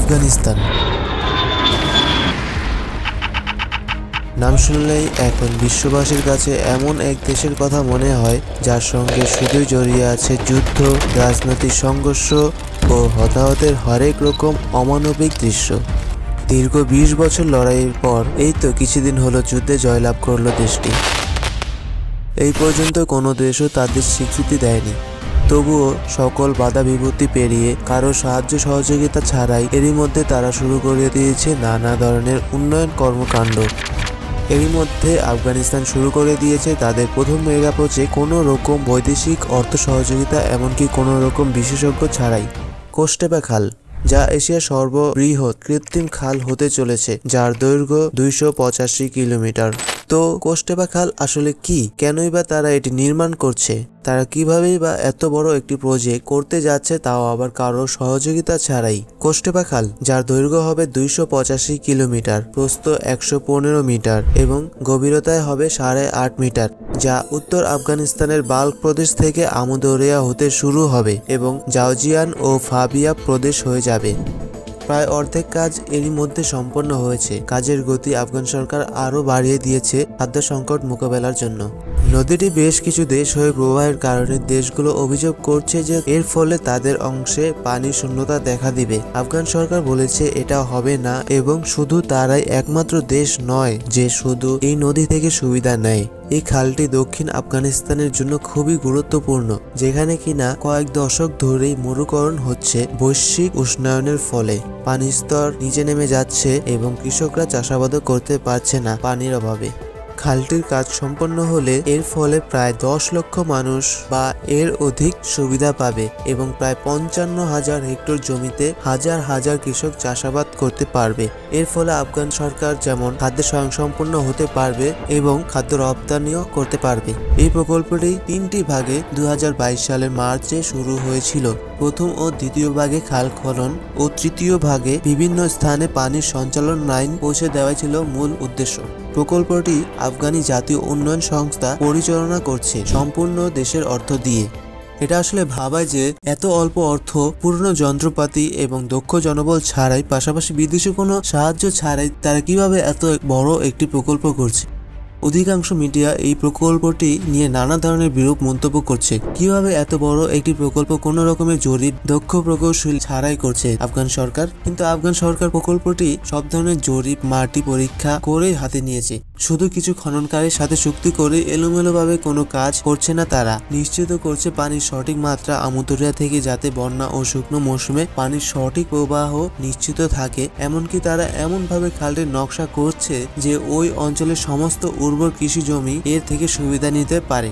আফগানিস্তান। নাম শুনলেই এখন বিশ্ববাসীর কাছে এমন এক দেশের কথা মনে হয় যার সঙ্গে শুধুই জড়িয়ে আছে যুদ্ধ, রাজনৈতিক সংঘর্ষ ও হতাহতের হরেক রকম অমানবিক দৃশ্য। দীর্ঘ 20 বছর লড়াইয়ের পর এই তো কিছুদিন হলো যুদ্ধে জয়লাভ করলো দেশটি। এই পর্যন্ত কোনো দেশও তাদের স্বীকৃতি দেয়নি। তবুও সকল বাধা বিপত্তি পেরিয়ে কারো সাহায্য সহযোগিতা ছাড়াই এরই মধ্যে তারা শুরু করে দিয়েছে নানা ধরনের উন্নয়ন কর্মকাণ্ড। এরই মধ্যে আফগানিস্তান শুরু করে দিয়েছে তাদের প্রথম মেগা প্রজেক্ট, কোনো রকম বৈদেশিক অর্থ সহযোগিতা এমনকি কোনো রকম বিশেষজ্ঞ ছাড়াই। কোস্টেপা খাল, যা এশিয়ার সর্ববৃহৎ কৃত্রিম খাল হতে চলেছে, যার দৈর্ঘ্য 285 কিলোমিটার। তো কোস্টেপা খাল আসলে কি, কেনই বা তারা এটি নির্মাণ করছে, তারা কিভাবেই বা এত বড় একটি প্রজেক্ট করতে যাচ্ছে, তাও আবার কারো সহযোগিতা ছাড়াই। কোস্টেপা খাল, যার দৈর্ঘ্য হবে 285 কিলোমিটার, প্রস্থ 115 মিটার এবং গভীরতায় হবে 8.5 মিটার, যা উত্তর আফগানিস্তানের বাল্ক প্রদেশ থেকে আমুদরিয়া হতে শুরু হবে এবং জাওজিয়ান ও ফাবিয়া প্রদেশ হয়ে যাবে। প্রায় অর্ধেক কাজ এরই মধ্যে সম্পন্ন হয়েছে। কাজের গতি আফগান সরকার আরও বাড়িয়ে দিয়েছে খাদ্য সংকট মোকাবেলার জন্য। নদীটি বেশ কিছু দেশ হয়ে প্রবাহের কারণে দেশগুলো অভিযোগ করছে যে এর ফলে তাদের অংশে পানির শূন্যতা দেখা দিবে। আফগান সরকার বলেছে এটা হবে না এবং শুধু তারাই একমাত্র দেশ নয় যে শুধু এই নদী থেকে সুবিধা নেয়। এই খালটি দক্ষিণ আফগানিস্তানের জন্য খুবই গুরুত্বপূর্ণ, যেখানে কিনা কয়েক দশক ধরেই মরুকরণ হচ্ছে বৈশ্বিক উষ্ণায়নের ফলে। পানির স্তর নিচে নেমে যাচ্ছে এবং কৃষকরা চাষাবাদও করতে পারছে না পানির অভাবে। খালটির কাজ সম্পন্ন হলে এর ফলে প্রায় 10 লক্ষ মানুষ বা এর অধিক সুবিধা পাবে এবং প্রায় 55,000 হেক্টর জমিতে হাজার হাজার কৃষক চাষাবাদ করতে পারবে। এর ফলে আফগান সরকার যেমন খাদ্য স্বয়ংসম্পূর্ণ হতে পারবে এবং খাদ্য রপ্তানিও করতে পারবে। এই প্রকল্পটি 3টি ভাগে 2022 সালের মার্চে শুরু হয়েছিল। প্রথম ও দ্বিতীয় ভাগে খাল খনন ও তৃতীয় ভাগে বিভিন্ন স্থানে পানির সঞ্চালন লাইন পৌঁছে দেওয়াই ছিল মূল উদ্দেশ্য। প্রকল্পটি আফগানি জাতীয় উন্নয়ন সংস্থা পরিচালনা করছে সম্পূর্ণ দেশের অর্থ দিয়ে। এটা আসলে ভাবায় যে এত অল্প অর্থ, পুরনো যন্ত্রপাতি এবং দক্ষ জনবল ছাড়াই, পাশাপাশি বিদেশি কোনো সাহায্য ছাড়াই তারা কিভাবে এত বড় একটি প্রকল্প করছে। অধিকাংশ মিডিয়া এই প্রকল্পটি নিয়ে নানা ধরনের বিরূপ মন্তব্য করছে। কিভাবে এত বড় একটি প্রকল্প কোনো রকমের জরিপ, দক্ষ প্রকৌশলী ছাড়াই করছে আফগান সরকার? কিন্তু আফগান সরকার প্রকল্পটি সব ধরনের জরিপ, মাটি পরীক্ষা করে হাতে নিয়েছে। শুধু কিছু খননকারীর সাথে চুক্তি করে এলোমেলোভাবে কোনো কাজ করছে না, তারা নিশ্চিত করছে পানির সঠিক মাত্রা আমুদরিয়া থেকে, যাতে বন্যা ও শুকনো মৌসুমে পানির সঠিক প্রবাহ নিশ্চিত থাকে। এমনকি তারা এমনভাবে খালটির নকশা করছে যে ওই অঞ্চলের সমস্ত উর্বর কৃষি জমি এর থেকে সুবিধা নিতে পারে।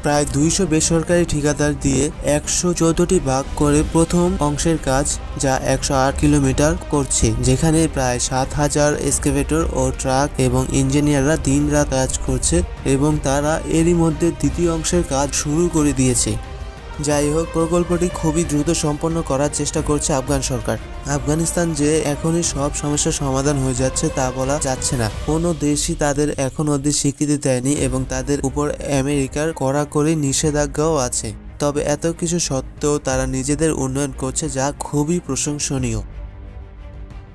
প্রায় 200 বেসরকারি ঠিকাদার দিয়ে 114টি ভাগ করে প্রথম অংশের কাজ, যা 108 কিলোমিটার করছে, যেখানে প্রায় 7,000 এক্সকাভেটর ও ট্রাক এবং ইঞ্জিনিয়াররা দিন-রাত কাজ করছে এবং তারা এরই মধ্যে দ্বিতীয় অংশের কাজ শুরু করে দিয়েছে। যাই হোক, প্রকল্পটি খুবই দ্রুত সম্পন্ন করার চেষ্টা করছে আফগান সরকার। আফগানিস্তান যে এখনই সব সমস্যার সমাধান হয়ে যাচ্ছে তা বলা যাচ্ছে না। কোনো দেশই তাদের এখন অবধি স্বীকৃতি দেয়নি এবং তাদের উপর আমেরিকার কড়াকড়ি নিষেধাজ্ঞাও আছে। তবে এত কিছু সত্ত্বেও তারা নিজেদের উন্নয়ন করছে, যা খুবই প্রশংসনীয়।